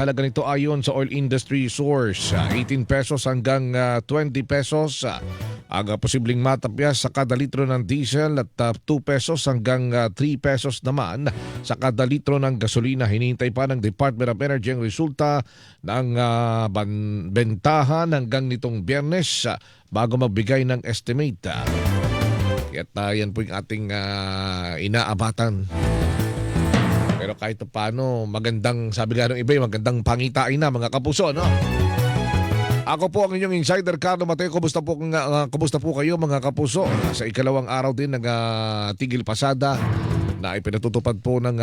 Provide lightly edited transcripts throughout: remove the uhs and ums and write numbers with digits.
halaga nito ayon sa oil industry source. 18 pesos hanggang 20 pesos ang posibleng matapyas sa kada litro ng diesel at 2 pesos hanggang 3 pesos naman sa kada litro ng gasolina. Hinihintay pa ng Department of Energy ang resulta ng bentahan hanggang nitong Biyernes bago magbigay ng estimate. At yan po yung ating inaabatan. Pero kahit paano, magandang, sabi nga ng iba, magandang pangitain na mga kapuso, no? Ako po ang inyong insider, Carlo Mateo. Kumusta po kayo mga kapuso? Sa ikalawang araw din ng Tigil Pasada na ipinatutupad po ng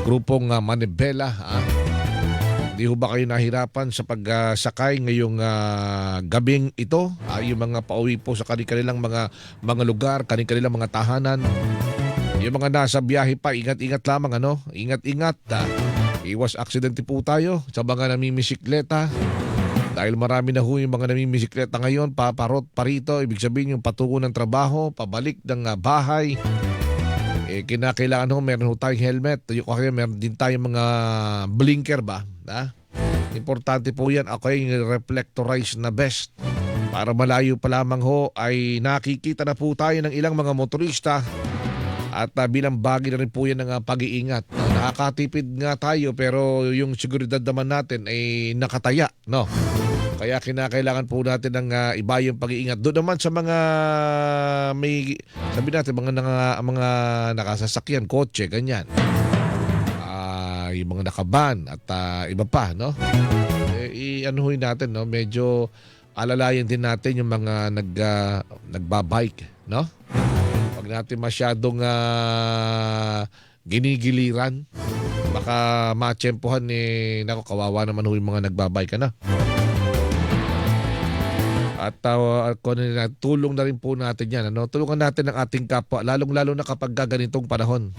grupong Manibela. Hindi ho ba kayo nahirapan sa pagsakay ngayong gabing ito? Yung mga pauwi po sa kanilang mga lugar, kanilang mga tahanan. Yung mga nasa biyahe pa, ingat-ingat lamang, ano? Ingat-ingat. Iwas aksidente po tayo sa mga namimisikleta. Dahil marami na ho yung mga namimisikleta ngayon, paparot, parito, ibig sabihin yung patungo ng trabaho, pabalik ng bahay. Kinakailangan ho, meron ho tayong helmet. Yung kaya meron din tayong mga blinker ba? Importante po yan. Ako yung reflectorized na vest. Para malayo pa lamang ho ay nakikita na po tayo ng ilang mga motorista. At bilang bagay na rin po yan ng pag-iingat. Nakakatipid nga tayo pero yung seguridad naman natin ay nakataya, no? Kaya kinakailangan po natin ng iba yung pag-iingat. Doon naman sa mga may, sabi natin, mga nakasasakyan, kotse, ganyan. Yung mga nakaban at iba pa, no? Anuhin natin, no? Medyo alalayan din natin yung mga nagbabike, no? Natin masyadong ginigiliran, baka matsyempohan kawawa naman ho yung mga nagbabike na. At tulong na rin po natin yan, ano? Tulungan natin ang ating kapwa, lalong-lalo na kapag ganitong panahon.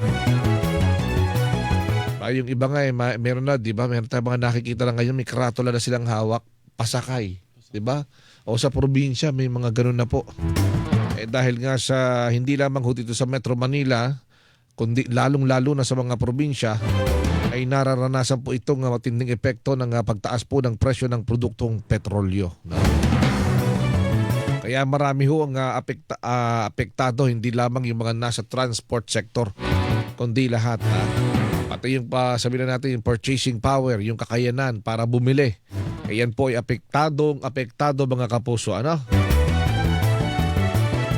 Yung iba nga meron na, di ba? Meron tayong mga nakikita lang ngayon, may karatula na silang hawak, pasakay, di ba? O sa probinsya may mga ganun na po. Dahil nga sa hindi lamang ho dito sa Metro Manila, kundi lalong-lalo na sa mga probinsya, ay nararanasan po itong matinding epekto ng pagtaas po ng presyo ng produktong petrolyo. No? Kaya marami ho ang apektado, hindi lamang yung mga nasa transport sector, kundi lahat. Pati yung sabihin natin yung purchasing power, yung kakayanan para bumili. Ayan po ay apektado mga kapuso. Ano?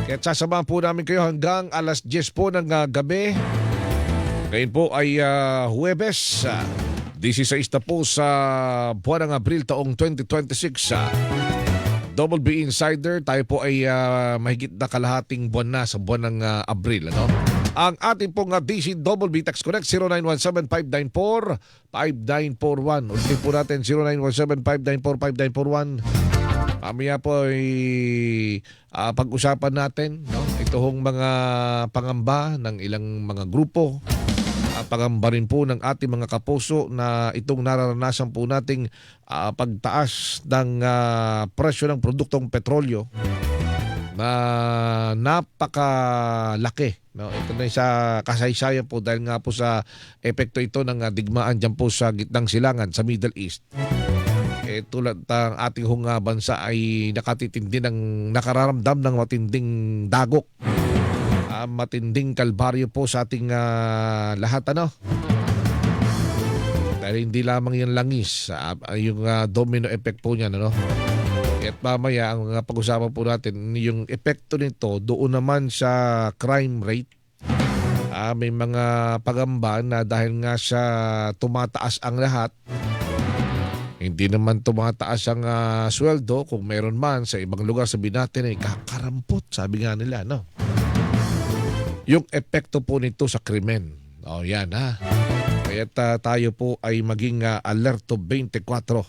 Kaya sasamahan po namin kayo hanggang alas 10 po ng gabi. Ngayon po ay Huwebes, 16 na po sa buwan ng Abril taong 2026. Double B Insider, tayo po ay mahigit na kalahating buwan na sa buwan ng Abril. Ano? Ang ating pong DC Double B Text Connect 0917-594-5941. Ulitin po natin 0917-594-5941. Mamaya po ay pag-usapan natin, no? Ito hong mga pangamba ng ilang mga grupo. Pangamba rin po ng ating mga kapuso na itong nararanasan po nating pagtaas ng presyo ng produktong petrolyo na napakalaki. No? Ito na sa kasaysayan po dahil nga po sa epekto ito ng digmaan dyan po sa gitnang silangan sa Middle East. Tulad ng ating bansa ay nakararamdam ng matinding dagok, matinding kalbaryo po sa ating lahat, ano? Dahil hindi lamang yan langis, yung domino effect po niyan, ano? At mamaya ang pag-usapan po natin yung epekto nito doon naman sa crime rate. May mga pagamba na dahil nga sa tumataas ang lahat, hindi naman tumataas ang sweldo. Kung meron man sa ibang lugar, sabihin natin ay kakarampot, sabi nga nila, no? Yung epekto po nito sa krimen. O yan, ha? Kaya tayo po ay maging alerto 24.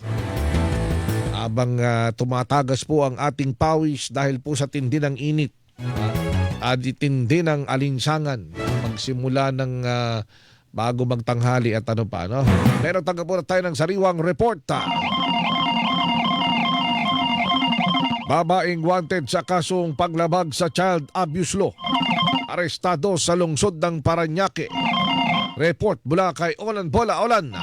Habang tumatagas po ang ating pawis dahil po sa tindi ng init. Tindi ng alinsangan. Magsimula ng bago magtanghali at ano pa, no? Pero tanggap po na tayo ng sariwang report. Babaeng wanted sa kasong paglabag sa child abuse law. Arestado sa lungsod ng Parañaque. Report mula kay Olan Bola. Olan.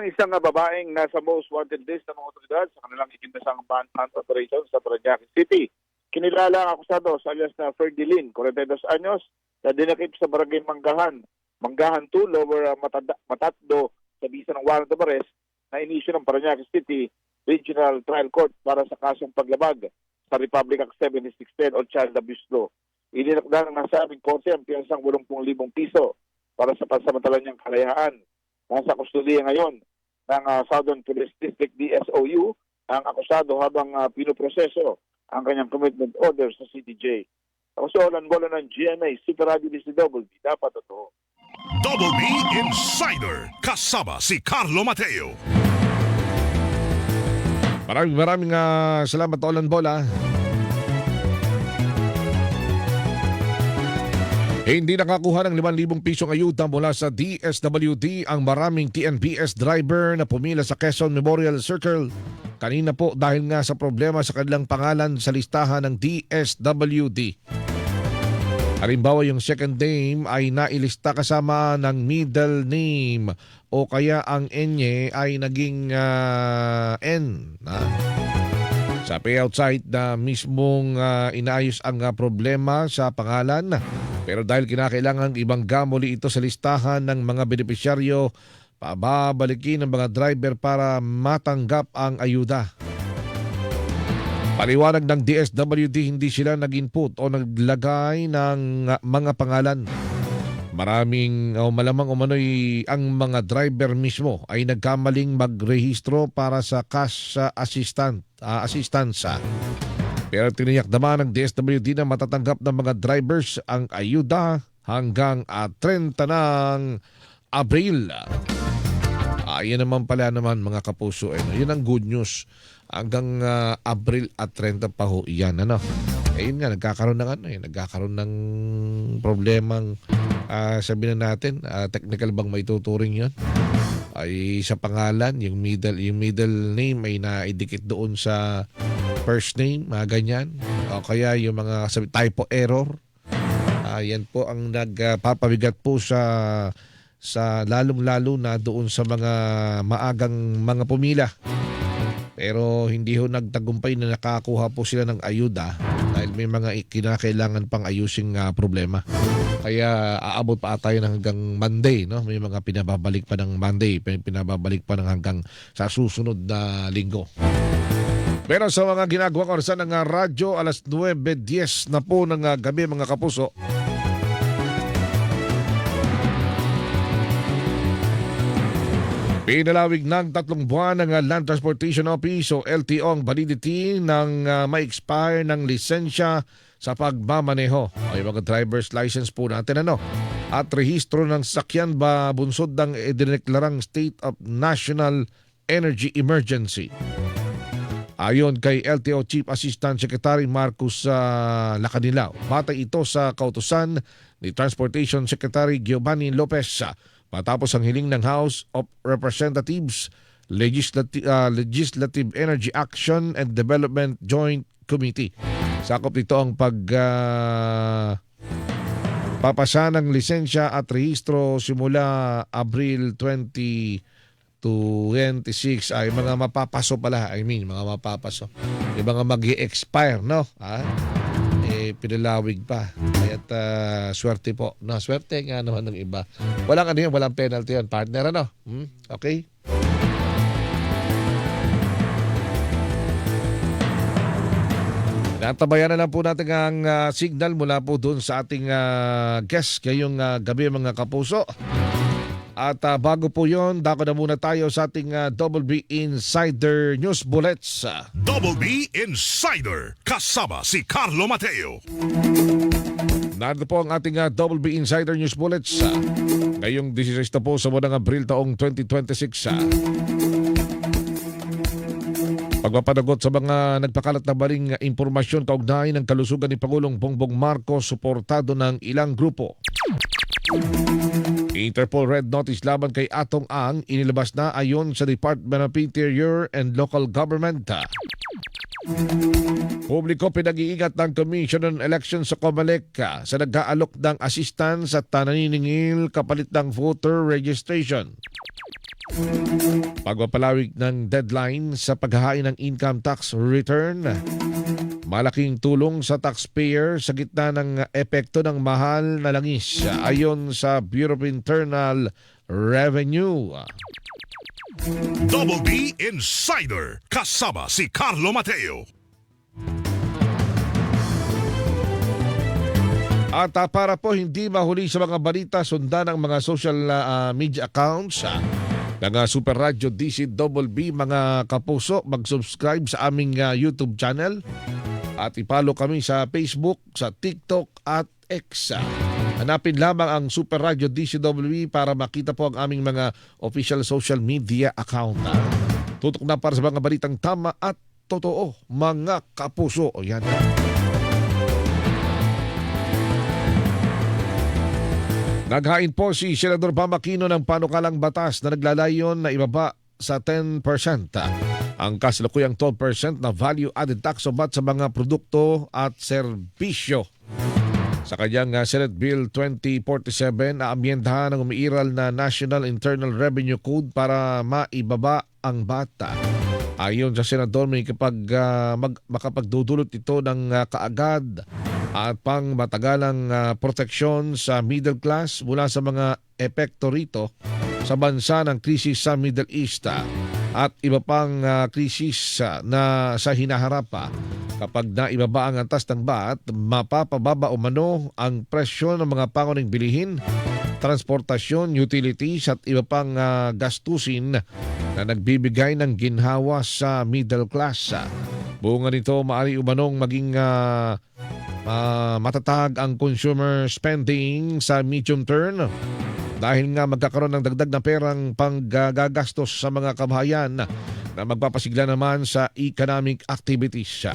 isang babaeng nasa most wanted list ng mga otoridad sa kanilang ikinasang manhunt operation sa Parañaque City. Kinilala ang akusado sa alias na Ferdilin, 42 anyos, na dinakip sa barangay Manggahan 2, Lower Matatdo, sa bisa ng warrant of arrest na inisyu ng Parañaque City Regional Trial Court para sa kasong paglabag sa Republic Act 7610 o Child Abuse Law. Ininakda ng nasabing korte ang piyansang 80,000 piso para sa pansamantalang niyang kalayaan. Nasa kustudiya ngayon ng Southern Police District DSOU ang akusado habang pinoproseso ang kanyang commitment order sa CTJ. Ako si Olan Bola ng GMA Super Radio DCWB. Dapat totoo. Double B Insider kasama si Carlo Mateo. Maraming salamat, Olan Bola. Hindi nakakuha ng 5,000 pisong ayuda mula sa DSWD ang maraming TNBS driver na pumila sa Quezon Memorial Circle kanina po dahil nga sa problema sa kanilang pangalan sa listahan ng DSWD. Halimbawa, yung second name ay nailista kasama ng middle name o kaya ang N ay naging N. Sa payout site na mismong inaayos ang problema sa pangalan. Pero dahil kinakailangan ibang gamoli ito sa listahan ng mga benepisyaryo, pababalikin ng mga driver para matanggap ang ayuda. Paliwanag ng DSWD, hindi sila nag-input o naglagay ng mga pangalan. Malamang umano'y ang mga driver mismo ay nagkamaling magrehistro para sa cash assistance. Pero tiniyak naman ng DSWD na matatanggap ng mga drivers ang ayuda hanggang 30 ng Abril. Yan naman pala mga kapuso. Yun ang good news. Hanggang Abril at 30 pa ho yan. Yun nga, nagkakaroon ng problemang sabihin natin, technical bang maituturing yan? Ay sa pangalan, yung middle name ay naidikit doon sa first name, mga ganyan. O kaya yung mga typo error. Yan po ang nagpapabigat po sa lalong-lalo na doon sa mga maagang mga pumila. Pero hindi ho nagtagumpay na nakakuha po sila ng ayuda dahil may mga kinakailangan pang ayusing problema. Kaya aabot pa tayo ng hanggang Monday, no? May mga pinababalik pa ng Monday, pinababalik pa ng hanggang sa susunod na linggo. Pero sa mga ginagawa ko sa ng radyo, alas 9:10 na po ng gabi, mga kapuso. Pinalawig ng 3 buwan ng Land Transportation Office o LTO ang validity ng ma-expire ng lisensya sa pagmamaneho. Ay mga driver's license po natin at rehistro ng sakyan ba bunsod ng idineklarang State of National Energy Emergency. Ayon kay LTO Chief Assistant Secretary Marcus Lacanilao, batay ito sa kautusan ni Transportation Secretary Giovanni Lopez matapos ang hiling ng House of Representatives Legislative Energy Action and Development Joint Committee. Sakop nito ang papasa ng lisensya at rehistro simula Abril 20 to 26 ay mga mapapaso pala. Mga mapapaso. Yung mga mag-i-expire, no? Pinalawig pa. Kaya't swerte po. Swerte nga naman ng iba. Walang walang penalty yan, partner, Okay? Natabayan na lang po natin ang signal mula po doon sa ating guest ngayong gabi, mga kapuso. At bago po yon, dako na muna tayo sa ating Double B Insider News Bullets. Double B Insider kasama si Carlo Mateo. Narito po ang ating Double B Insider News Bullets. Ngayong 16 na po sa buwan ng Abril taong 2026. Pagpapanagot sa mga nagpakalat na baling impormasyon kaugnay ng kalusugan ni Pangulong Bongbong Marcos, suportado ng ilang grupo. Interpol Red Notice laban kay Atong Ang inilabas na ayon sa Department of Interior and Local Government. Publiko pinag-iingat ng Commission on Elections sa COMELEC sa nag-aalok ng assistance at naniningil kapalit ng voter registration. Pagpapalawig ng deadline sa paghahain ng income tax return. Malaking tulong sa taxpayer sa gitna ng epekto ng mahal na langis ayon sa Bureau of Internal Revenue. Double B Insider kasama si Carlo Mateo. At para po hindi mahuli sa mga balita, sundan ang mga social media accounts ng Super Radio DCWB. Mga kapuso, mag-subscribe sa aming YouTube channel at ipalo kami sa Facebook, sa TikTok at X. Hanapin lamang ang Super Radio DCWB para makita po ang aming mga official social media account. Tutok na para sa mga balitang tama at totoo, mga kapuso. O yan. Naghain po si Senador Bam Aquino ng panukalang batas na naglalayon na ibaba sa 10% ang kasalukuyang 12% na value-added tax o VAT sa mga produkto at serbisyo. Sa kanyang Senate Bill 2047, naamyendahan ang umiiral na National Internal Revenue Code para maibaba ang VAT. Ayon sa Senador, may makapagdudulot ito ng kaagad at pang matagalang proteksyon sa middle class mula sa mga epekto rito sa bansa ng krisis sa Middle East at iba pang krisis na sa hinaharap pa. Kapag naibaba ang antas ng VAT, mapapababa umano ang presyo ng mga pangunahing bilihin, transportasyon, utilities at iba pang gastusin na nagbibigay ng ginhawa sa middle class. Bunga nito, maaari umanong maging matatag ang consumer spending sa medium term dahil nga magkakaroon ng dagdag na perang panggagastos sa mga kabahayan na magpapasigla naman sa economic activities.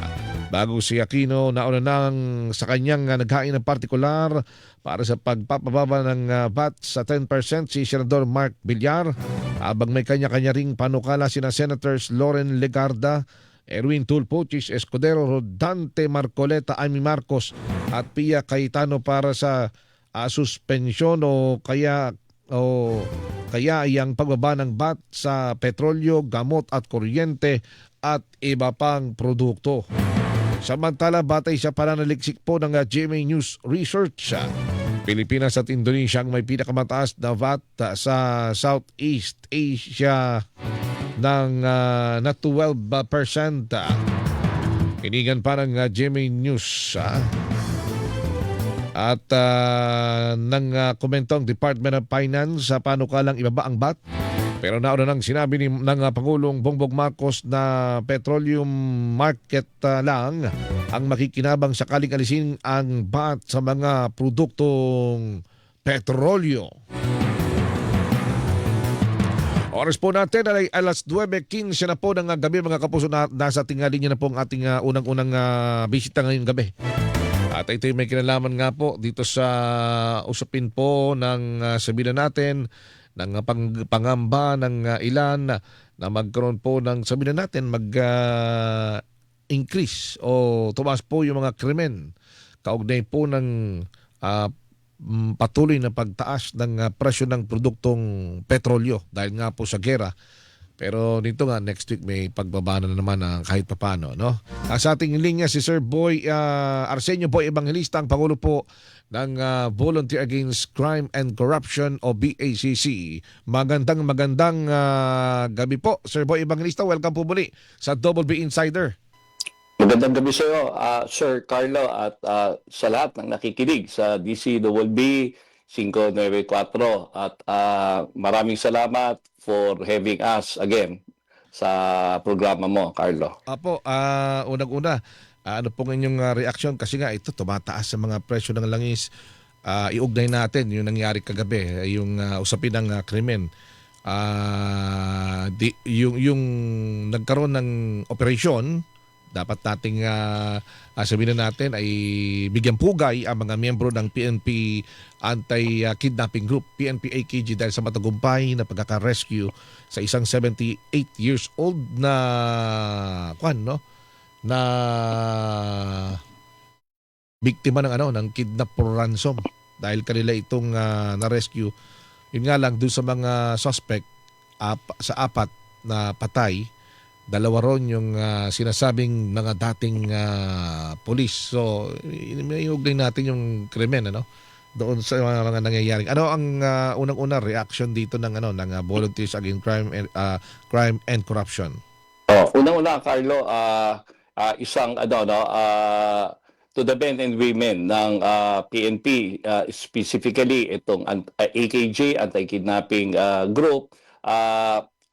Bago si Aquino, nauna nang sa kanyang naghain ng partikular para sa pagpapababa ng VAT sa 10% si Senador Mark Villar, habang may kanya-kanya ring panukala sina Senators Loren Legarda, Erwin Tulfo, Chis Escudero, Rodante Marcoleta, Amy Marcos at Pia Cayetano para sa suspensyon o kaya ang pagbaba ng VAT sa petrolyo, gamot at kuryente at iba pang produkto. Samantala, batay sa pananaliksik po ng GMA News Research, Pilipinas at Indonesia ang may pinakamataas na VAT sa Southeast Asia ng na 12%. Inigan pa ng GMA News. At nang komentong Department of Finance sa panukalang ibaba ang VAT. Pero nauna nang sinabi ng Pangulong Bongbong Marcos na petroleum market lang ang makikinabang sakaling alisin ang VAT sa mga produktong petrolyo. Oras po natin ay alas 9:15 na po ng gabi, mga kapuso. Nasa tingali niya na po ang ating unang-unang bisita ngayong gabi. At ito may kinalaman nga po dito sa usapin po ng sabihin natin ng pangamba ng ilan na magkaroon po ng sabihin natin increase o tumaas po yung mga krimen kaugnay po ng patuloy na pagtaas ng presyo ng produktong petrolyo dahil nga po sa gera. Pero dito nga next week may pagbaba na naman kahit papano, no? Sa ating linya si Sir Boy Arsenio Boy Evangelista, ang Pangulo po ng Volunteer Against Crime and Corruption o BACC. Magandang gabi po, Sir Boy Evangelista. Welcome po muli sa Double B Insider. Magandang gabi sa iyo, Sir Carlo, at sa lahat ng nakikinig sa DCWB 594. At maraming salamat for having us again sa programa mo, Carlo. Apo, unang-una, ano pong inyong reaksyon? Kasi nga ito, tumataas sa mga presyo ng langis. Iugnay natin yung nangyari kagabi, yung usapin ng krimen. Yung nagkaroon ng operasyon, dapat nating sabihin natin ay bigyan pugay ang mga miyembro ng PNP Anti-Kidnapping Group, PNP AKG, dahil sa matagumpay na pagkaka-rescue sa isang 78 years old na na biktima ng kidnap for ransom dahil kanila itong na-rescue. Yun nga lang, doon sa mga suspect sa apat na patay, dalawa ron yung sinasabing mga dating pulis. So, may ugnay natin yung krimen, ano? Doon sa mga nangyayaring. Ano ang unang-una reaction dito ng Volunteers Against Crime and Corruption? Unang-una, Carlo, isang to the men and women ng PNP, specifically itong AKG, Anti-Kidnapping Group,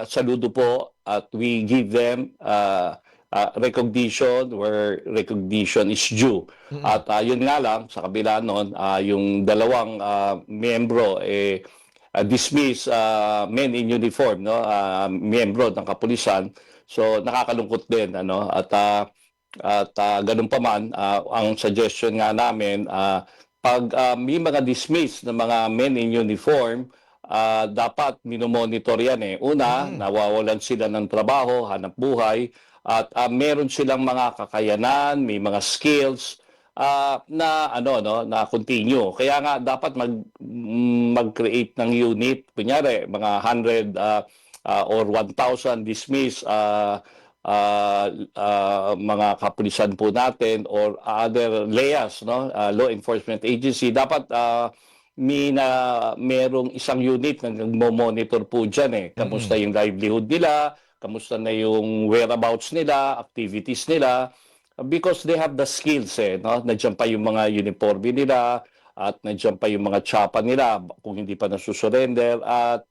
saludo po at we give them recognition where recognition is due. At yun nga lang, sa kabila nun, yung dalawang miyembro dismiss men in uniform, no, miyembro ng kapulisan. So nakakalungkot din, ano, at ganun pa man, ang suggestion nga namin, pag may mga dismiss ng mga men in uniform, dapat minomonitor yan eh. Una, nawawalan sila ng trabaho, hanap buhay, at meron silang mga kakayanan, may mga skills na continue. Kaya nga dapat mag-create ng unit, kunyari mga 100 or 1,000 dismiss mga kapulisan po natin or other LEAs, no, law enforcement agency, dapat merong isang unit na nagmo-monitor po dyan eh. Kamusta yung livelihood nila, kamusta na yung whereabouts nila, activities nila, because they have the skills eh, no? Nandiyan pa yung mga uniforme nila at nandiyan pa yung mga tsapa nila kung hindi pa nasusurrender at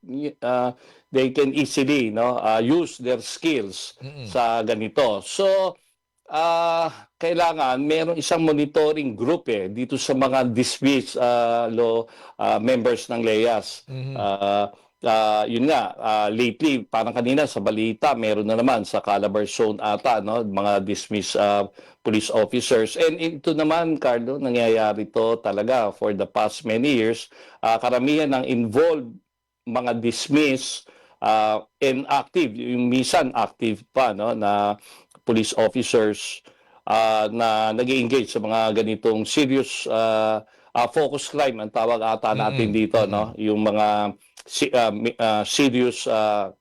they can easily use their skills sa ganito. So, kailangan mayroong isang monitoring group dito sa mga dismissed law members ng LEAS. Yun nga, lately, parang kanina sa balita, meron na naman sa Calabar Zone ata, no, mga dismissed police officers. And ito naman, Carlo, nangyayari to talaga for the past many years. Karamihan ng involved mga dismissed inactive, yung minsan active pa, no, na police officers na nag-engage sa mga ganitong serious focus crime ang tawag ata natin dito, no, yung mga serious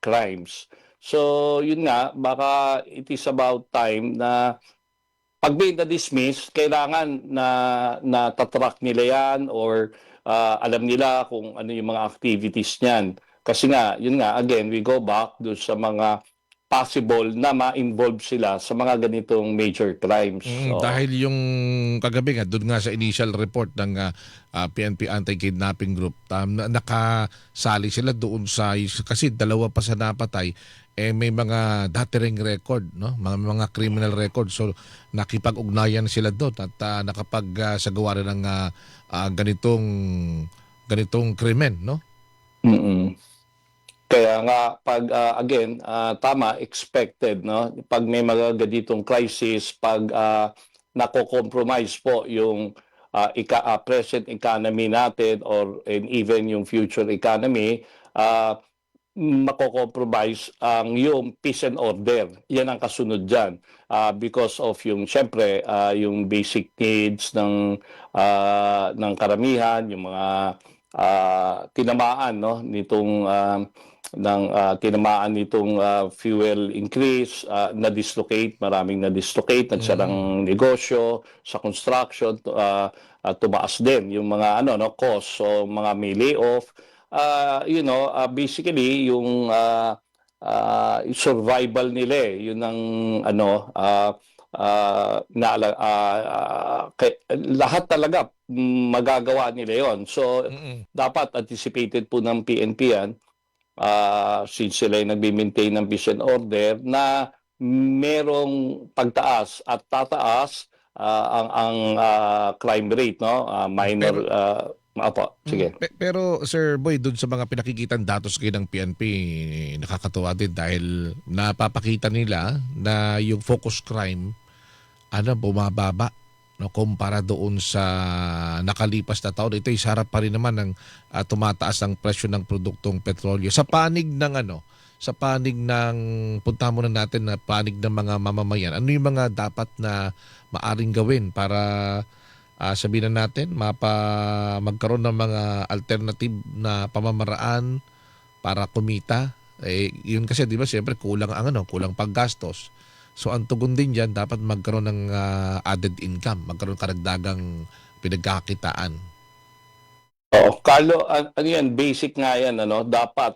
crimes. So yun nga, baka it is about time na pag may na-dismiss, kailangan na tatrack nila yan or alam nila kung ano yung mga activities niyan. Kasi nga, yun nga, again, we go back do sa mga possible na ma-involve sila sa mga ganitong major crimes. Dahil yung kagabi nga, doon nga sa initial report ng PNP Anti-Kidnapping Group, nakasali sila doon kasi dalawa pa sa napatay, may mga dati ring record, no? Mga criminal record. So nakipag-ugnayan sila doon at nakapagsagawa rin ng ganitong krimen, no? Kaya nga pag again tama, expected, no, pag may mga ganitong crisis, pag nako-compromise po yung present economy natin and even yung future economy, mako-compromise ang yung peace and order. Yan ang kasunod diyan, because of yung syempre yung basic needs ng karamihan, yung mga tinamaan, no, nitong tinamaan nitong fuel increase, na-dislocate, maraming na-dislocate, nagsarang negosyo, sa construction, tumaas din yung mga cost, so mga may layoff, basically yung survival nila yun ang lahat talaga magagawa nila yon. So dapat anticipated po ng PNP yan, since sila yung nagbi-maintain ng peace and order, na merong pagtaas at tataas ang crime rate, no, minor. Sige. Pero Sir Boy, doon sa mga pinakikitan datos kayo ng PNP, nakakatuwa din dahil napapakita nila na yung focus crime bumababa, no, kumpara doon sa nakalipas na taon. Ito isarap pa rin naman ng tumataas ang presyo ng produktong petrolyo. Sa panig ng punta muna natin na panig ng mga mamamayan, ano yung mga dapat na maaring gawin para sabihin na natin magkaroon ng mga alternative na pamamaraan para kumita Yun kasi 'di ba siyempre kulang ang kulang paggastos. So ang tugon din diyan dapat magkaroon ng added income, magkaroon karagdagang pinagkakitaan. Oo, Carlo, ano yan, basic nga yan, ano, dapat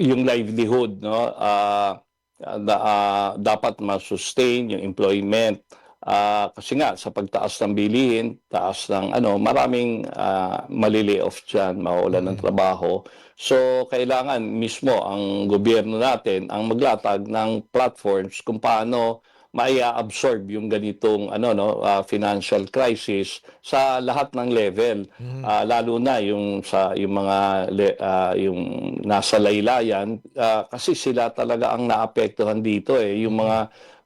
yung livelihood, no, dapat ma-sustain yung employment. Kasi nga, sa pagtaas ng bilihin, taas ng ano, maraming malilay-off dyan, mawawalan ng Mm. trabaho. So, kailangan mismo ang gobyerno natin ang maglatag ng platforms kung paano maia-absorb yung ganitong ano no financial crisis sa lahat ng level. Mhm. Lalo na yung sa yung mga yung nasa laylayan kasi sila talaga ang naapektuhan dito yung Mm. mga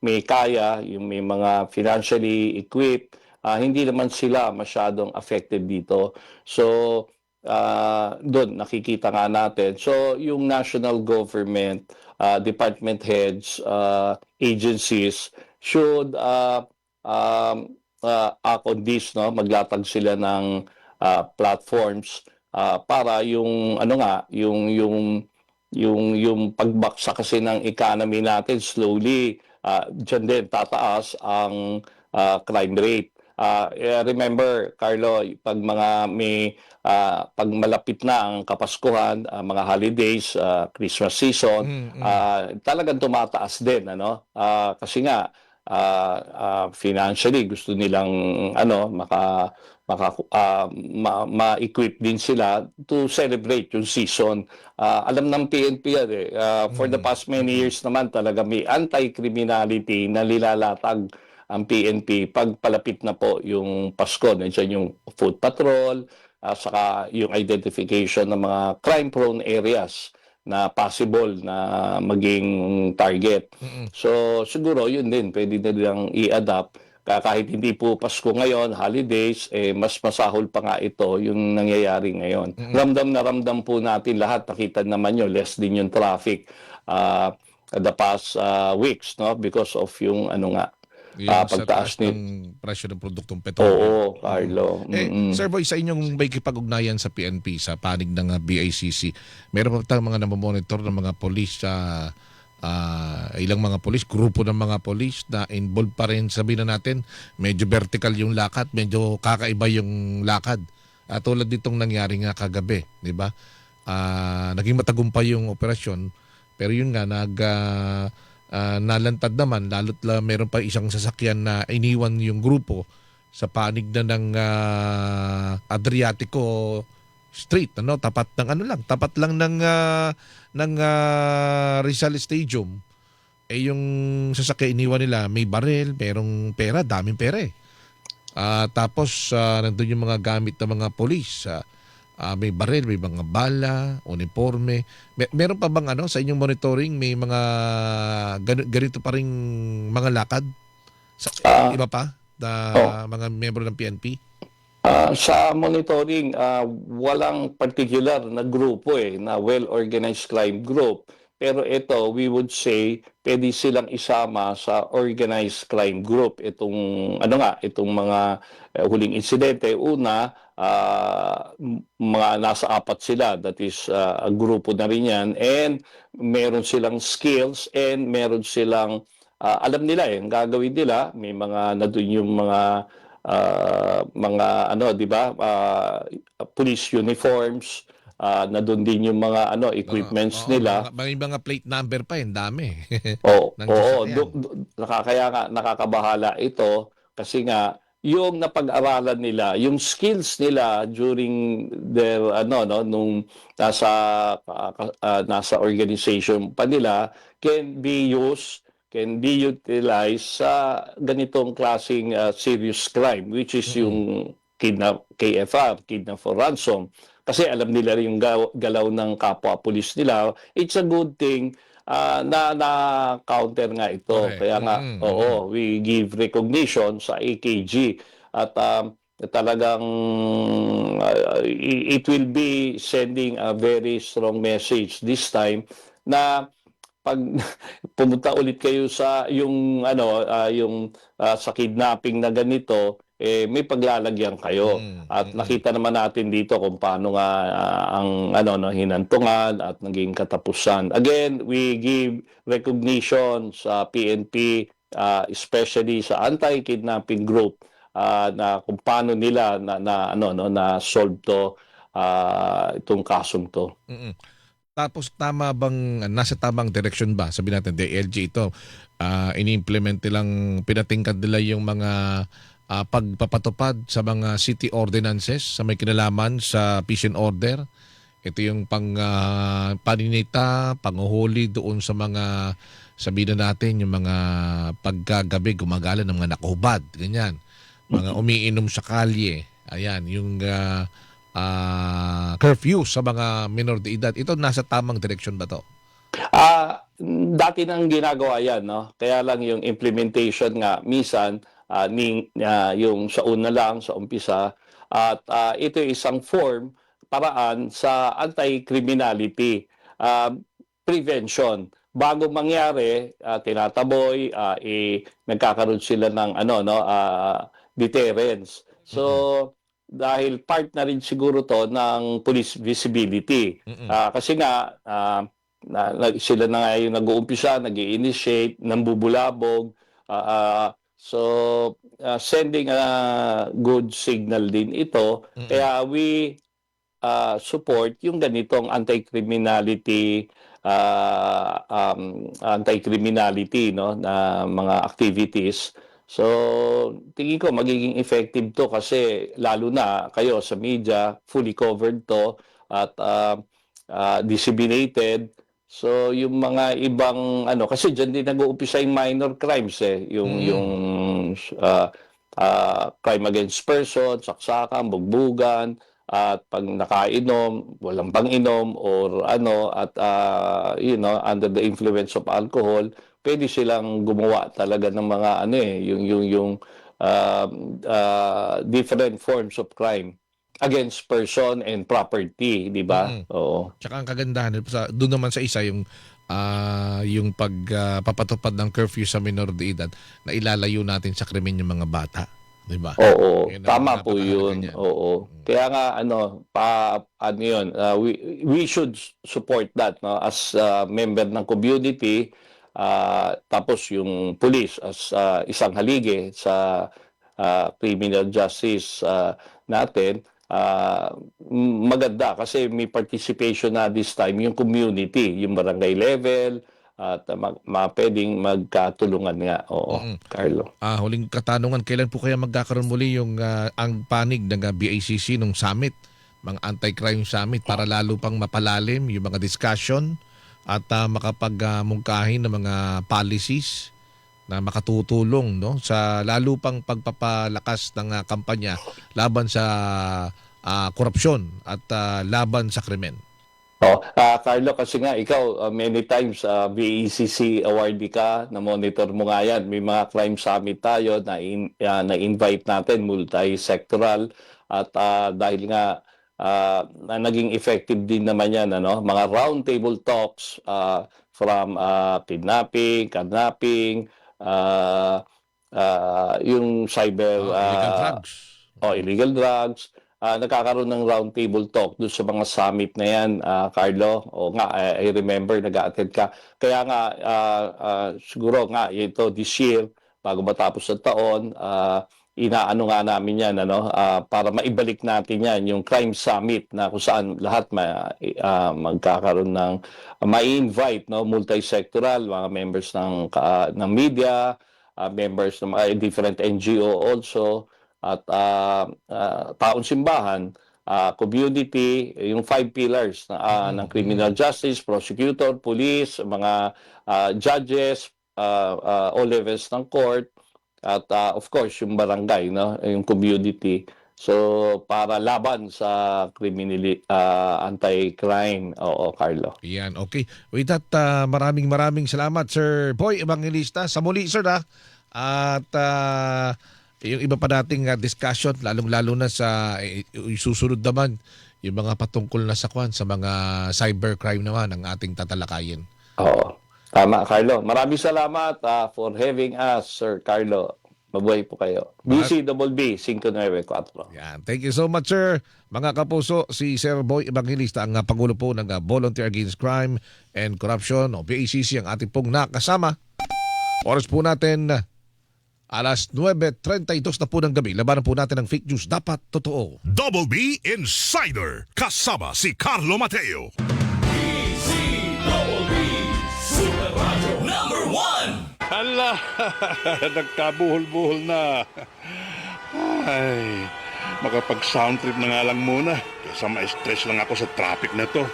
may kaya, yung may mga financially equipped, hindi naman sila masyadong affected dito. So doon nakikita nga natin. So yung national government, department heads, agencies should act on this, no, maglatag sila ng platforms para yung ano nga yung pagbaksak kasi ng economy natin slowly diyan din tataas ang crime rate. Remember, Carlo, pag mga may pag malapit na ang Kapaskuhan, mga holidays, Christmas season, Mm. Mm. talagang tumataas din, ano? Kasi nga financially gusto nilang ano ma-equip din sila to celebrate yung season. Alam ng PNP yan for the Mm. past many Mm. years naman talaga may anti-criminality na nilalatag ang PNP pag palapit na po yung Pasko. Nandiyan yung food patrol, saka yung identification ng mga crime-prone areas na possible na maging target. Mm. So siguro yun din, pwede na nilang i-adapt. Kahit hindi po Pasko ngayon, holidays, mas masahol pa nga ito yung nangyayari ngayon. Mm. Ramdam na ramdam po natin lahat, nakita naman nyo, less din yung traffic the past weeks, no? Because of yung ano nga, Yung sa taas pagtaas ni... ng presyo ng produktong petrolyo. Oo, Mm. Carlo. Sir Boy, sa inyong may kipag-ugnayan sa PNP, sa panig ng BICC, meron pa tayong mga namomonitor ng mga polis sa ilang mga polis, grupo ng mga polis na involved pa rin, sabihin na natin, medyo vertical yung lakad, medyo kakaiba yung lakad. Tulad ditong nangyari nga kagabi, di ba? Naging matagumpay yung operasyon, pero yun nga, nalantad naman, lalo't meron pa isang sasakyan na iniwan yung grupo sa panig na ng Adriatico Street, tapat ng tapat lang ng Rizal Stadium. Yung sasakyan iniwan nila, may baril, merong pera, daming pera eh. Tapos nandun yung mga gamit ng mga polis. May baril, may mga bala, uniforme. Meron pa bang sa inyong monitoring, may mga ganito pa ring mga lakad? Ah, Iba pa na oh, mga miyembro ng PNP? sa monitoring, walang particular na grupo na well-organized crime group. Pero ito, we would say, pwede silang isama sa organized crime group. Itong mga huling insidente. Una, mga nasa apat sila. That is, grupo na rin yan. And meron silang skills and meron silang, alam nila ang gagawin nila. May mga na doon yung mga ano, 'di ba? Police uniforms, na doon din yung mga ano equipments Oo, nila. may mga plate number pa, ang dami. Oo, Ng oo, sasakyan. kaya nga nakakabahala ito kasi nga yung napag-aralan nila, yung skills nila during their ano no nung nasa organization pa nila can be utilized sa ganitong klaseng serious crime, which is Mm. yung KFR, kidnap for ransom. Kasi alam nila rin yung galaw ng kapwa-pulis nila. It's a good thing na counter nga ito. Correct. Kaya nga, Mm. Mm. oo, we give recognition sa AKG at talagang it will be sending a very strong message this time na pag pumunta ulit kayo sa yung ano yung sa kidnapping na ganito, may paglalagyan kayo. At nakita naman natin dito kung paano nga ang hinantungan at naging katapusan. Again, we give recognition sa PNP, especially sa anti-kidnapping group, na kung paano nila na solve to, itong kasong to. Mm. Tapos nasa tamang direksyon ba? Sabi natin, DLG ito, ini-implement nilang, pinatingkad nila yung mga pagpapatupad sa mga city ordinances sa may kinalaman sa peace and order. Ito yung paninita, panguhuli doon sa mga, sabihin na natin, yung mga pagkagabi gumagala ng mga nakahubad, ganyan. Mga umiinom sa kalye. Ayan, yung curfew sa mga minor de edad. Ito nasa tamang direksyon ba to? Dati nang ginagawa yan, no? Kaya lang yung implementation nga, minsan, yung sa una lang, sa umpisa, at ito isang paraan sa anti-criminality, prevention. Bago mangyari, tinataboy, nagkakaroon sila ng deterrence. So, dahil part na rin siguro to ng police visibility. Kasi nga, sila na nga yung nag-uumpisa, nag-i-initiate, nambubulabog. So, sending a good signal din ito. Kaya we support yung ganitong anti-criminality no, na mga activities. So, tingin ko magiging effective to kasi lalo na kayo sa media, fully covered to at disseminated. So, yung mga ibang kasi diyan din nag-uumpisa yung minor crimes yung crime against person, saksakan, bugbugan, at pag nakainom, walang pang-inom or at under the influence of alcohol, pwede silang gumawa talaga ng mga yung different forms of crime against person and property, di ba? Oo. Tsaka ang kagandahan doon naman sa isa yung pagpapatupad ng curfew sa minor de edad na ilalayo natin sa krimen yung mga bata, di ba? Oo, Yun ang tama po napakahalaga yun. niyan. Oo. Kaya nga yun, we should support that, no, as member ng community, tapos yung police as isang haligi sa criminal justice natin. Maganda kasi may participation na this time yung community, yung barangay level, at pwedeng magkatulungan nga. Oo, Carlo. Huling katanungan, kailan po kaya magkakaroon muli yung ang panig ng BACC nung summit, mga anti-crime summit, para lalo pang mapalalim yung mga discussion at makapagmungkahin ng mga policies na makatutulong, no, sa lalo pang pagpapalakas ng kampanya laban sa korupsyon at laban sa krimen. Carlo, kasi nga ikaw many times BACC awardee ka, na-monitor mo nga yan. May mga crime summit tayo na-invite natin, multi-sectoral, at dahil nga naging effective din naman yan, mga roundtable talks from kidnapping, yung cyber Illegal drugs. illegal drugs. Nagkakaroon ng roundtable talk doon sa mga summit na yan, Carlo. O nga, I remember nag-attend ka. Kaya nga, siguro nga, ito this year, bago matapos ang taon, inaano nga namin yan, para maibalik natin yan, yung crime summit na kung saan lahat magkakaroon ng, ma-invite, no, multi-sectoral, mga members ng media, members ng different NGO also, at taong simbahan, community, yung 5 pillars ng criminal justice, prosecutor, police, mga judges, all levels ng court, at of course yung barangay, no, yung community. So para laban sa anti-crime. Oo, Carlo. Yan, okay. With that, maraming salamat, Sir Boy Evangelista. Sa muli, sir, at yung iba pa nating discussion, lalong-lalo na sa susunod naman, yung mga patungkol na sa mga cybercrime naman ang ating tatalakayin. Oo. Tama, Carlo. Maraming salamat for having us, Sir Carlo Mabuhay po kayo. DCWB 594. Yan. Thank you so much, sir. Mga kapuso, si Sir Boy Evangelista, ang Pangulo po ng Volunteer Against Crime and Corruption o PACC, ang ating pong nakasama. Oras po natin, alas 9:32 na po ng gabi. Labanan po natin ang fake news. Dapat totoo. Double B Insider. Kasama si Carlo Mateo. Hala, nagkabuhol-buhol na. Ay, makapag-sound trip na nga lang muna. Kaysa ma-stress lang ako sa traffic na to.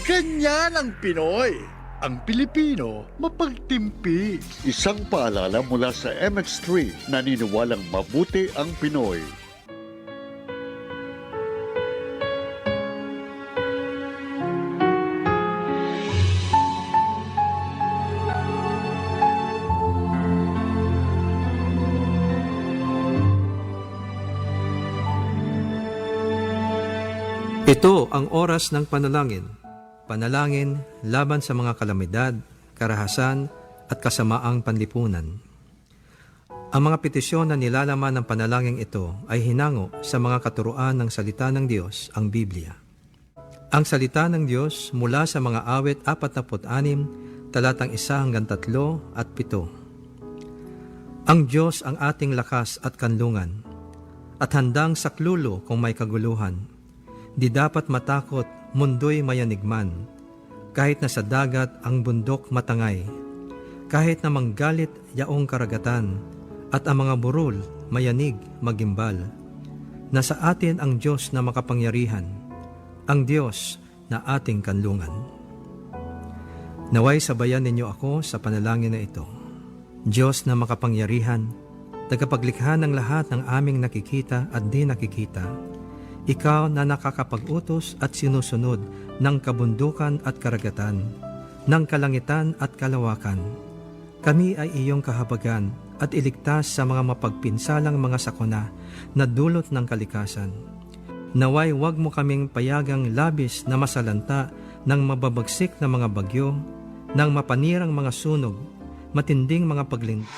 Ganyan ang Pinoy. Ang Pilipino, mapagtimpi. Isang paalala mula sa MX3, naniniwalang mabuti ang Pinoy. Ito ang oras ng panalangin. Panalangin laban sa mga kalamidad, karahasan at kasamaang panlipunan. Ang mga petisyon na nilalaman ng panalangin ito ay hinango sa mga katuruan ng salita ng Diyos, ang Biblia. Ang salita ng Diyos mula sa mga awit 46, talatang 1-3 at 7. Ang Diyos ang ating lakas at kanlungan, at handang saklulo kung may kaguluhan. Di dapat matakot, mundo'y mayanigman, kahit na sa dagat ang bundok matangay, kahit na manggalit yaong karagatan, at ang mga burol mayanig magimbal. Nasa atin ang Diyos na makapangyarihan, ang Diyos na ating kanlungan. Naway sabayan ninyo ako sa panalangin na ito. Diyos na makapangyarihan, tagapaglikha ng lahat ng aming nakikita at di nakikita, Ikaw na nakakapag-utos at sinusunod ng kabundukan at karagatan, ng kalangitan at kalawakan. Kami ay iyong kahabagan at iligtas sa mga mapagpinsalang mga sakuna na dulot ng kalikasan. Naway huwag mo kaming payagang labis na masalanta ng mababagsik na mga bagyo, ng mapanirang mga sunog, matinding mga paglingkod.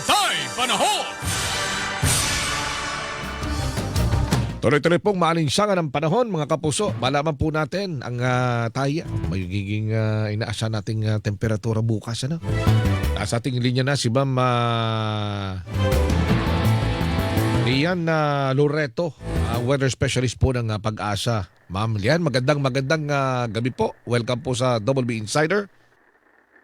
Bantay Panahon! Tuloy-tuloy pong maalinsangan ng panahon mga kapuso. Malaman po natin ang taya. Magiging inaasahan nating temperatura bukas. Ano? Nasa ating linya na si Ma'am Lian Loreto, weather specialist po ng Pag-asa. Ma'am Lian, magandang gabi po. Welcome po sa Double B Insider.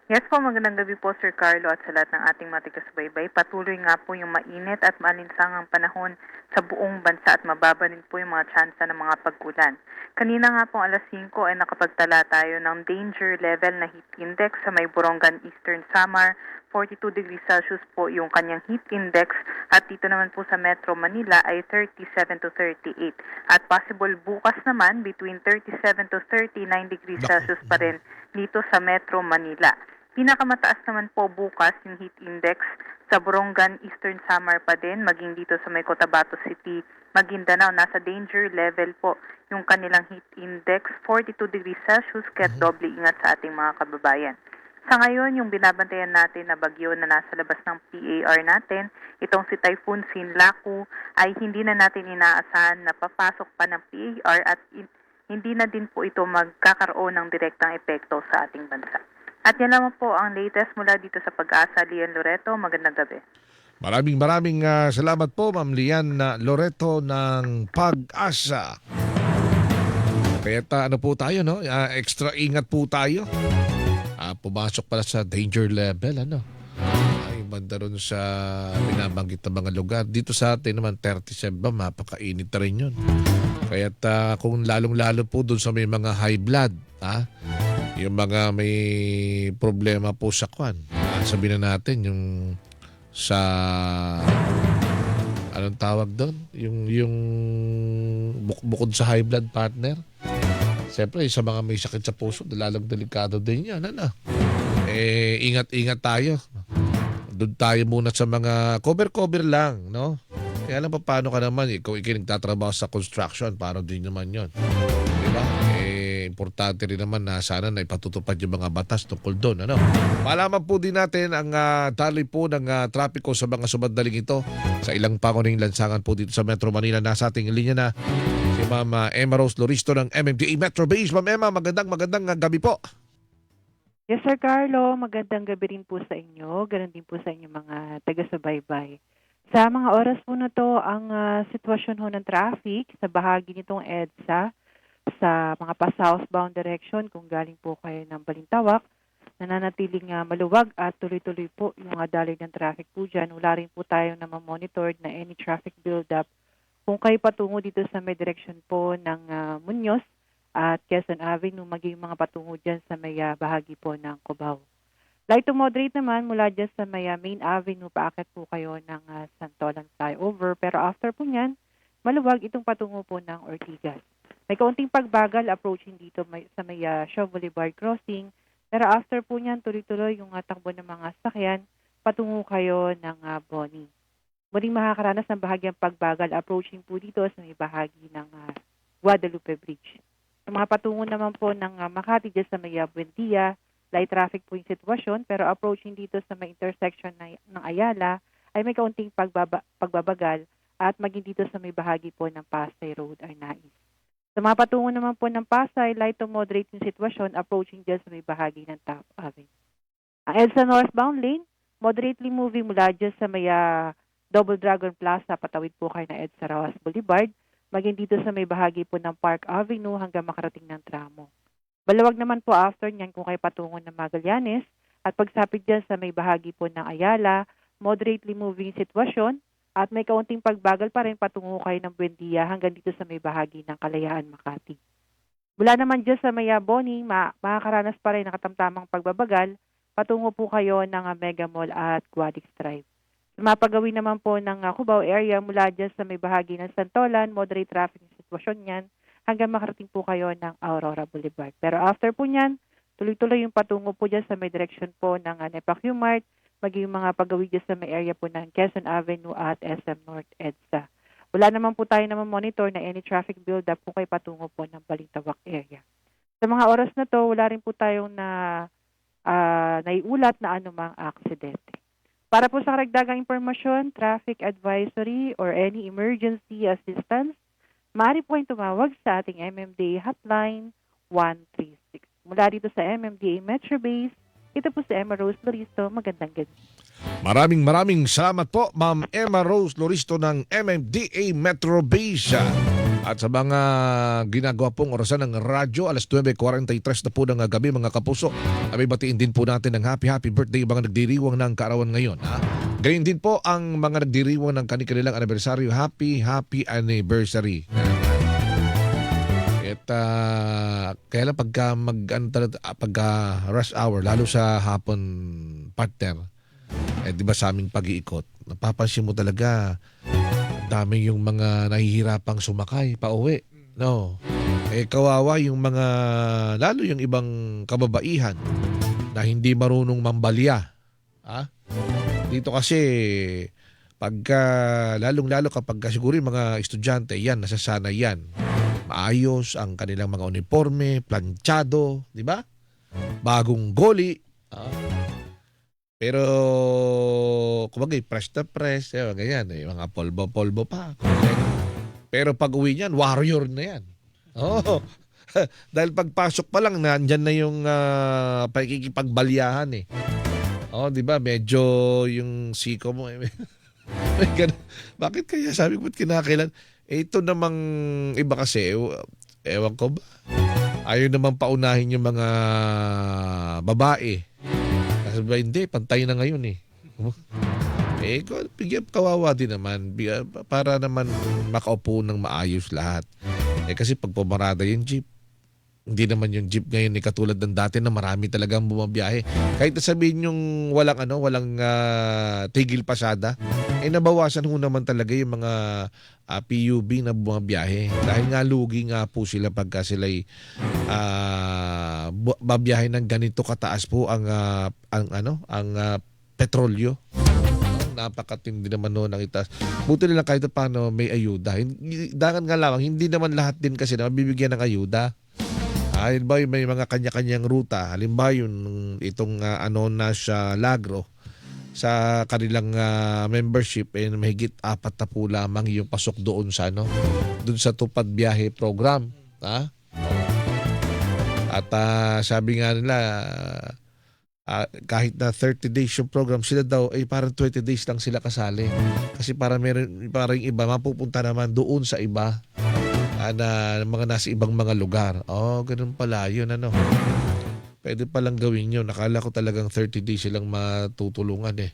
Yes po, magandang gabi po Sir Carlo at sa lahat ng ating mga taga-subaybay. Patuloy nga po yung mainit at maalinsangang panahon sa buong bansa at mababa din po yung mga tsansa ng mga pag-ulan. Kanina nga po alas 5 ay nakapagtala tayo ng danger level na heat index sa may Borongan, Eastern Samar. 42 degrees Celsius po yung kanyang heat index at dito naman po sa Metro Manila ay 37 to 38. At possible bukas naman between 37 to 39 degrees Celsius pa rin dito sa Metro Manila. Pinakamataas naman po bukas yung heat index sa Borongan, Eastern Samar pa din, maging dito sa may Cotabato City, Maguindanao, nasa danger level po yung kanilang heat index, 42 degrees Celsius, kaya doble ingat sa ating mga kababayan. Sa ngayon, yung binabantayan natin na bagyo na nasa labas ng PAR natin, itong si Typhoon Sinlaku, ay hindi na natin inaasahan na papasok pa ng PAR at hindi na din po ito magkakaroon ng direktang epekto sa ating bansa. At yan naman po ang latest mula dito sa Pag-asa. Lian Loreto, magandang gabi. Maraming salamat po Ma'am Lian Loreto ng Pag-asa. Kaya ano po tayo, no? Extra ingat po tayo. Pumasok pala sa danger level, ano? Ay, banda ron sa binabanggit na mga lugar. Dito sa atin naman, 37, mapakainit na rin yun. Kaya kung lalong-lalo po dun sa may mga high blood, yung mga may problema po sa kwan, sabihin na natin, yung sa, anong tawag doon? Yung bukod sa high blood partner. Siyempre, sa mga may sakit sa puso, lalong delikado din yan. Ano? Ingat-ingat tayo. Doon tayo muna sa mga cover-cover lang, no? Kaya alam pa paano ka naman, ikaw nagtatrabaho sa construction, paano din naman yon, diba? Importante rin naman na sana na ipatutupad yung mga batas tungkol doon. Ano? Malaman po din natin ang tali po ng trapiko sa mga sumandaling ito sa ilang pangunahing lansangan po dito sa Metro Manila. Nasa ating linya na si Ma'am Emma Rose Loristo ng MMDA Metro Base. Ma'am Emma, magandang gabi po. Yes, Sir Carlo. Magandang gabi rin po sa inyo. Ganon din po sa inyo mga taga-subaybay. Sa mga oras po na to, ang sitwasyon ho ng traffic sa bahagi nitong EDSA sa mga pa-southbound direction kung galing po kayo ng Balintawak, nananatiling maluwag at tuloy-tuloy po yung daloy ng traffic po dyan. Wala rin po tayong monitored na any traffic build-up. Kung kayo patungo dito sa may direction po ng Muñoz at Quezon Avenue, maging mga patungo dyan sa may bahagi po ng Cubao. Light to moderate naman mula dyan sa may Main Avenue, paakit po kayo ng Santolan flyover. Pero after po nyan, maluwag itong patungo po ng Ortigas. May kaunting pagbagal approaching dito sa may Shaw Boulevard Crossing. Pero after po niyan, tuloy-tuloy yung takbo ng mga sakyan, patungo kayo ng Boni. Muling makakaranas ng bahagyang pagbagal approaching po dito sa may bahagi ng Guadalupe Bridge. Sa mga patungo naman po ng Makati dyan sa may Buendia, light traffic po yung sitwasyon, pero approaching dito sa may intersection ng Ayala ay may kaunting pagbabagal at maging dito sa may bahagi po ng Pasay Road Arnaiz. Sa mga patungo naman po ng Pasay, light to moderate yung sitwasyon approaching dyan sa may bahagi ng Taft Avenue. Ang EDSA northbound lane, moderately moving mula dyan sa may Double Dragon Plaza, patawid po kayo ng EDSA Rojas Boulevard, maging dito sa may bahagi po ng Park Avenue hanggang makarating ng tramo. Balawag naman po after nyan kung kayo patungo ng Magallanes at pagsapit dyan sa may bahagi po ng Ayala, moderately moving sitwasyon, at may kaunting pagbagal pa rin patungo kayo ng Buendia hanggang dito sa may bahagi ng Kalayaan, Makati. Mula naman dyan sa may Boni, makakaranas pa rin ng katamtamang pagbabagal, patungo po kayo ng Mega Mall at Guadix Drive. Sa mapagawin naman po ng Cubao area, mula dyan sa may bahagi ng Santolan, moderate traffic yung sitwasyon yan, hanggang makarating po kayo ng Aurora Boulevard. Pero after po nyan, tuloy-tuloy yung patungo po dyan sa may direction po ng Nepa Q-Mart, maging mga pagawid dyan sa may area po ng Quezon Avenue at SM North EDSA. Wala naman po tayo monitor na any traffic build-up kung kayo patungo po ng Balintawak area. Sa mga oras na to, wala rin po tayong naiulat na anumang aksidente. Para po sa karagdagang impormasyon, traffic advisory or any emergency assistance, maaari po kayong tumawag sa ating MMDA hotline 136. Mula dito sa MMDA Metro Base, ito po si Emma Rose Loristo. Magandang gabi. Maraming salamat po, Ma'am Emma Rose Loristo ng MMDA Metro Base. At sa mga ginagawa pong orasan ng radyo, alas 9:43 na po ng gabi mga kapuso. Abay batiin din po natin ng happy birthday yung mga nagdiriwang ng kaarawan ngayon. Gayun din po ang mga nagdiriwang ng kanilang anibersaryo. Happy anniversary. At kaya lang pagka rush hour, lalo sa hapon partner, di ba sa aming pag-iikot, napapansin mo talaga dami yung mga nahihirapang sumakay pa uwi. No. Kawawa yung mga, lalo yung ibang kababaihan na hindi marunong mambalya. Dito kasi lalong-lalo kapag siguro yung mga estudyante, yan, nasasanay yan. Maayos ang kanilang mga uniforme, planchado, di ba? Bagong goli. Pero kumbaga press na press, ganyan, mga polvo pa. Pero pag uwi niyan, warrior na yan. Oh. Dahil pagpasok pa lang nandyan na yung pakikipagbalyahan eh. Oh, di ba? Medyo yung siko mo bakit kaya sabi ko kinakailan? Ito namang iba kasi, ewan ko ba? Ayaw naman paunahin yung mga babae. Kasi ba hindi, pantay na ngayon eh. Bigyan kawawa din naman para naman makaupo ng maayos lahat. Kasi pag pumarada yung jeep, hindi naman yung jeep ngayon katulad ng dati na marami talagang bumabiyahe. Kahit sabihin yung walang tigil pasada, nabawasan ho naman talaga yung mga PUB na bumabiyahe. Dahil nga lugi nga po sila pagka sila'y babiyahe ng ganito kataas po ang petrolyo. Napakatindi naman noon ang itaas. Buti nila kahit paano may ayuda. Dangan nga lamang, hindi naman lahat din kasi na mabibigyan ng ayuda. Halimbawa may mga kanya-kanyang ruta. Halimbawa itong Anonas Lagro sa kanilang membership mahigit 4 na po lamang yung pasok doon sa doon sa Tupad Biyahe program. At sabi nga nila kahit na 30 days yung program, sila daw parang 20 days lang sila kasali. Kasi parang yung iba mapupunta naman doon sa iba na mga nasa ibang mga lugar. Ganun pala yun Pwede palang gawin yun. Nakala ko talagang 30 days silang matutulungan eh.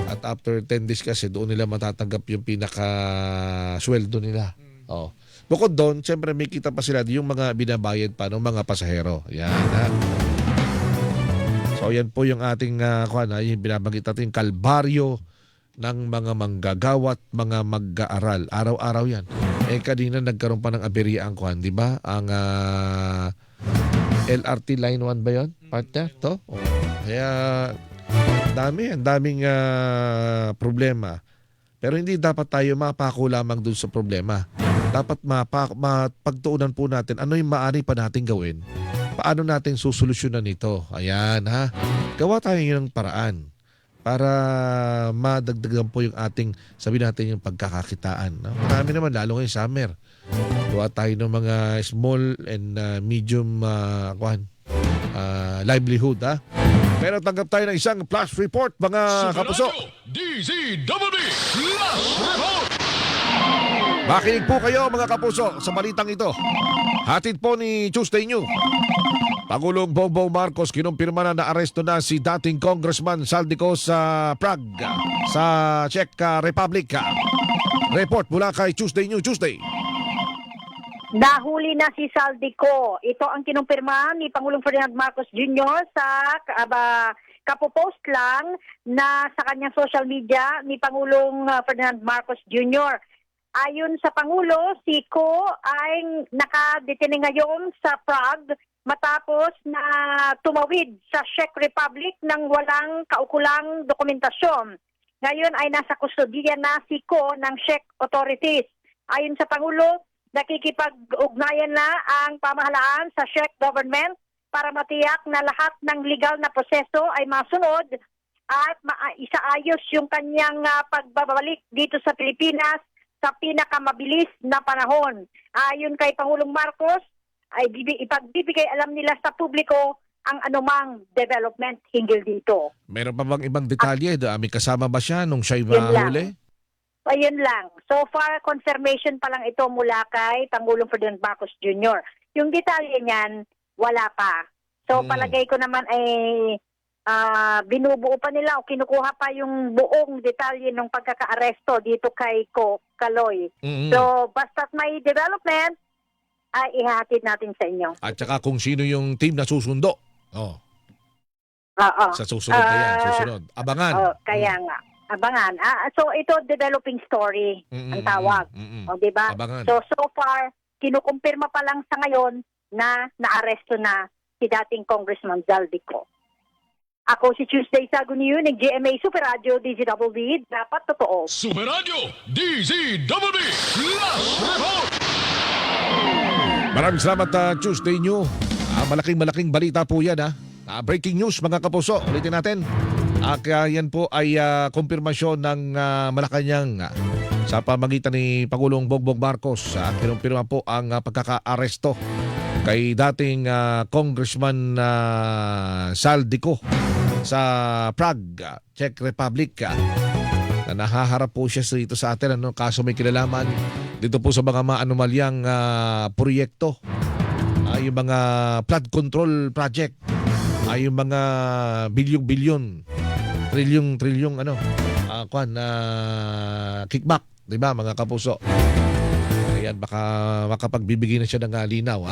At after 10 days kasi doon nila matatanggap yung pinaka-sweldo nila. Bukod doon, siyempre may kita pa sila yung mga binabayad pa ng mga pasahero. Yan So yan po yung ating yung binabanggit natin, kalbaryo ng mga manggagawat, mga mag-aaral. Araw-araw yan. Kanina nagkaroon pa ng aberya ang di ba? Ang LRT Line 1 ba yun? Partner? Kaya daming problema. Pero hindi dapat tayo mapako lamang dun sa problema. Dapat mapagtuunan po natin ano yung maaari pa natin gawin. Paano natin susolusyonan ito? Ayan Gawa tayo ng paraan para madagdagan po yung ating, sabi natin yung pagkakakitaan. Marami naman, lalo ngayong summer. Gawa tayo ng mga small and medium livelihood. Pero tanggap tayo ng isang flash report, mga kapuso. DZWB Flash Report! Makinig po kayo mga kapuso sa balitang ito. Hatid po ni Tuesday New. Pangulong Bongbong Marcos kinumpirma na naaresto na si dating Congressman Saldico sa Prague, sa Czech Republic. Report mula kay Tuesday New. Tuesday. Nahuli na si Saldico. Ito ang kinumpirma ni Pangulong Ferdinand Marcos Jr. sa kapopost lang na sa kanyang social media ni Pangulong Ferdinand Marcos Jr. Ayon sa Pangulo, si Ko ay nakadetine ngayon sa Prague matapos na tumawid sa Czech Republic ng walang kaukulang dokumentasyon. Ngayon ay nasa kustodiya na si Ko ng Czech authorities. Ayon sa Pangulo, nakikipag-ugnayan na ang pamahalaan sa Czech government para matiyak na lahat ng legal na proseso ay masunod at isaayos yung kanyang pagbabalik dito sa Pilipinas sa pinakamabilis na panahon. Ayon kay Pangulong Marcos, ay ipagbibigay alam nila sa publiko ang anumang development hinggil dito. Meron pa bang ibang detalye? May kasama ba siya nung siya'y Yun lang. mahuli? Ayun lang. So far, confirmation pa lang ito mula kay Pangulong Ferdinand Marcos Jr. Yung detalye niyan, wala pa. So palagay ko naman ay binubuo pa nila o kinukuha pa yung buong detalye ng pagkakaaresto dito kay Kaloy. So basta't may development, ay ihatid natin sa inyo. At saka kung sino yung team na susundo. Oh, Oo. sa susunod na yan. Susunod. Abangan. Kaya nga. Abangan. So ito developing story ang tawag. O di ba? Abangan. So far kinukumpirma pa lang sa ngayon na naaresto na si dating Congressman Zaldico. Ako si Tuesday Saguniu ng GMA Super Radio DZWB, dapat totoo. Super Radio DZWB Last Report. Maraming salamat Tuesday New. Malaking balita po yan breaking news mga kapuso. Ulitin natin. Kaya yan po ay kumpirmasyon ng Malacanang sa pamagitan ni Pangulong Bongbong Marcos. Kinumpirma po ang pagkaka-aresto kay dating Congressman Zaldico sa Prague, Czech Republic. Na nahaharap po siya dito sa atin. Kaso may kinalaman dito po sa mga maanomalyang proyekto. Yung mga flood control project. Yung mga bilyon-bilyon, trilyong kickback, 'di ba mga kapuso? Ayan, baka makapagbibigay na siya ng linaw,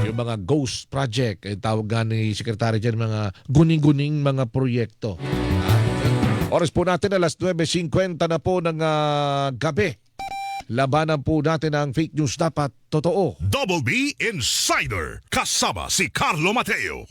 Yung mga ghost project, tawag nga ni Secretary dyan, mga guning-guning mga proyekto. Oras po natin, alas 9:50 na po ng gabi. Labanan po natin ang fake news, dapat totoo. Double B Insider kasama si Carlo Mateo.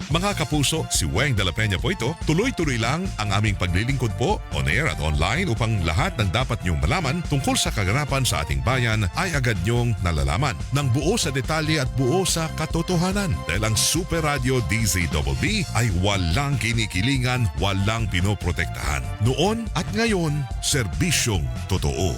Mga kapuso, si Weng de la Peña po ito. Tuloy-tuloy lang ang aming paglilingkod po on air at online upang lahat ng dapat niyong malaman tungkol sa kaganapan sa ating bayan ay agad niyong nalalaman. Nang buo sa detalye at buo sa katotohanan. Dahil ang Super Radio DZWB ay walang kinikilingan, walang pinoprotektahan. Noon at ngayon, serbisyong totoo.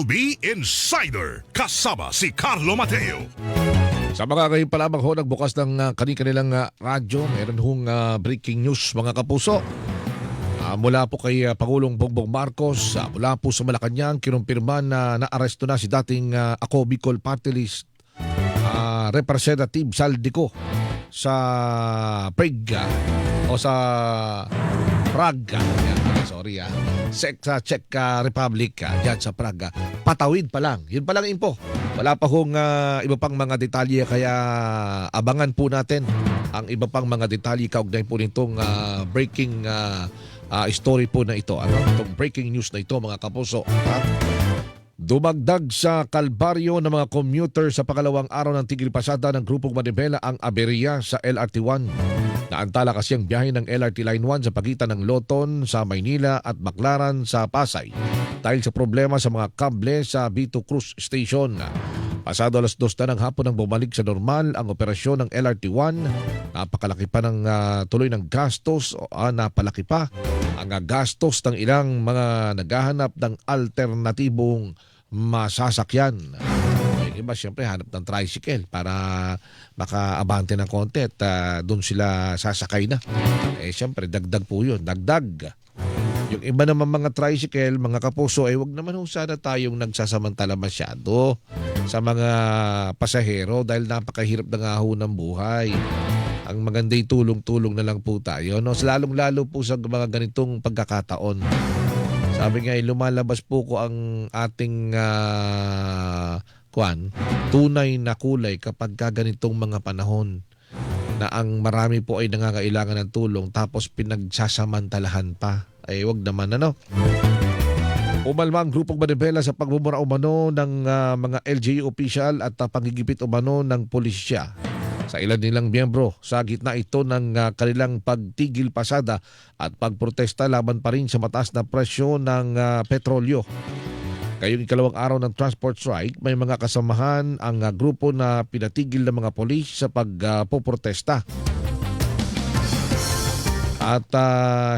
DCWB Insider kasama si Carlo Mateo. Sa mga ngayon pa lamang ho, nagbukas ng kanilang radyo, meron hong breaking news mga kapuso. Mula po kay Pangulong Bongbong Marcos, mula po sa Malacanang, kinumpirma na naaresto na si dating Ako Bicol Party List Representative Saldico sa Prague o sa Prague. Sorry sa Czech Republic dyan sa Prague. Patawid pa lang. Yun pa lang info. Wala pa hong iba pang mga detalye kaya abangan po natin ang iba pang mga detalye kaugnay po nitong breaking story po na ito. Itong breaking news na ito mga kapuso. Dumagdag sa kalbaryo ng mga commuter sa pangalawang araw ng tigil pasada ng Grupong Manibela ang aberya sa LRT1. Naantala kasi ang biyahe ng LRT Line 1 sa pagitan ng Loton sa Maynila at Baclaran sa Pasay dahil sa problema sa mga kable sa Vito Cruz Station. Pasado alas 2 na ng hapon nang bumalik sa normal ang operasyon ng LRT1. Napakalaki pa ng tuloy ng gastos napalaki pa ang gastos ng ilang mga naghahanap ng alternatibong masasakyan. Yung iba siyempre hanap ng tricycle para makaabante ng konti at doon sila sasakay na. Siyempre dagdag po yun, dagdag. Yung iba naman mga tricycle, mga kapuso, wag naman sana tayong nagsasamantala masyado sa mga pasahero dahil napakahirap na nga ho ng buhay. Ang maganda'y tulong-tulong na lang po tayo. No? Lalong-lalo po sa mga ganitong pagkakataon. Sabi nga, lumalabas po ko ang ating tunay na kulay kapag ganitong mga panahon na ang marami po ay nangangailangan ng tulong tapos pinagsasamantalahan pa. Wag naman Umalma ang Grupong Manibela sa pagbubura umano ng mga LGU official at panggigipit umano ng pulisya sa ilan nilang miyembro sa gitna ito ng kanilang pagtigil pasada at pagprotesta laban pa rin sa mataas na presyo ng petrolyo. Ngayong ikalawang araw ng transport strike, may mga kasamahan ang grupo na pinatigil ng mga polis sa pagpoprotesta. At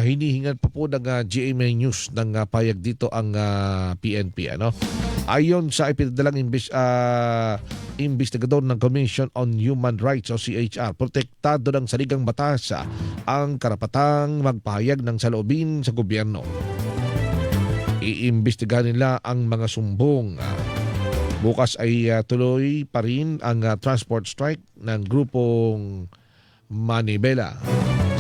hinihingan pa po ng GMA News ng payag dito ang PNP. Ayon sa ipinadalang investigador ng Commission on Human Rights o CHR, protektado ng saligang batas ang karapatang magpahayag ng saloobin sa gobyerno. Iimbestigahan nila ang mga sumbong. Bukas ay tuloy pa rin ang transport strike ng Grupong Manibela.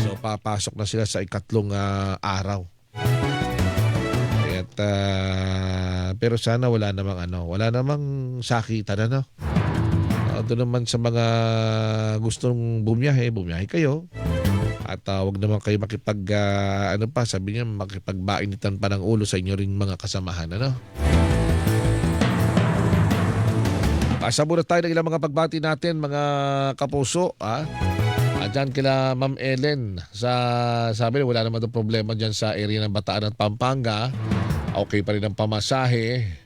So papasok na sila sa ikatlong araw. Pero sana wala namang sakitan doon naman sa mga gustong bumiyahe kayo. At wag naman kayo makipagbainitan pa ng ulo sa inyo rin mga kasamahan. Pasa muna tayo ng ilang mga pagbati natin mga kapuso. Diyan kila Ma'am Ellen sabi wala naman itong problema dyan sa area ng Bataan at Pampanga. Okay pa rin ang pamasahe.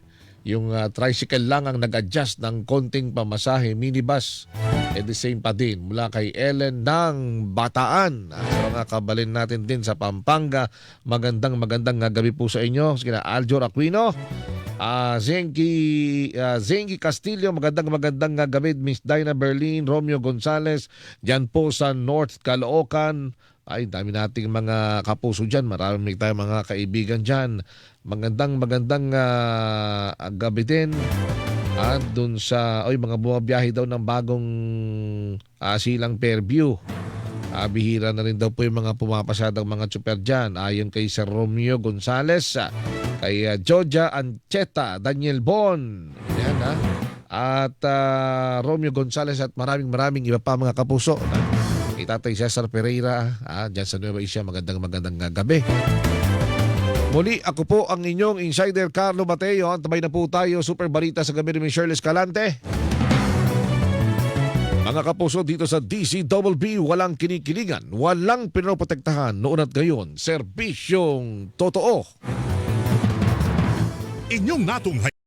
Yung tricycle lang ang nag-adjust ng konting pamasahe, minibus. The same pa din mula kay Ellen ng Bataan. Sa mga kabalin natin din sa Pampanga, magandang gabi po sa inyo. Sina Aljor Aquino, Zengi Castillo, magandang gabi. Miss Dinah Berlin, Romeo Gonzales, dyan po sa North Caloocan. Dami nating mga kapuso dyan. Marami tayong mga kaibigan dyan. Magandang gabi din. At dun sa mga bumabiyahe daw ng bagong silang Fairview. Bihira na rin daw po yung mga pumapasadang mga super dyan. Ayon kay Sir Romeo Gonzales, kay Georgia Ancheta, Daniel Bon. Yan At Romeo Gonzales at maraming iba pa mga kapuso. Itatay Cesar Pereira dyan sa Nueva Ecija. Magandang gabi. Muli, ako po ang inyong insider Carlo Mateo. Antabay na po tayo, super balita sa gabi ni Shirley Escalante. Mga kapuso, dito sa DCWB, walang kinikilingan, walang pinoprotektahan noon at ngayon. Serbisyong totoo. Inyong natunghay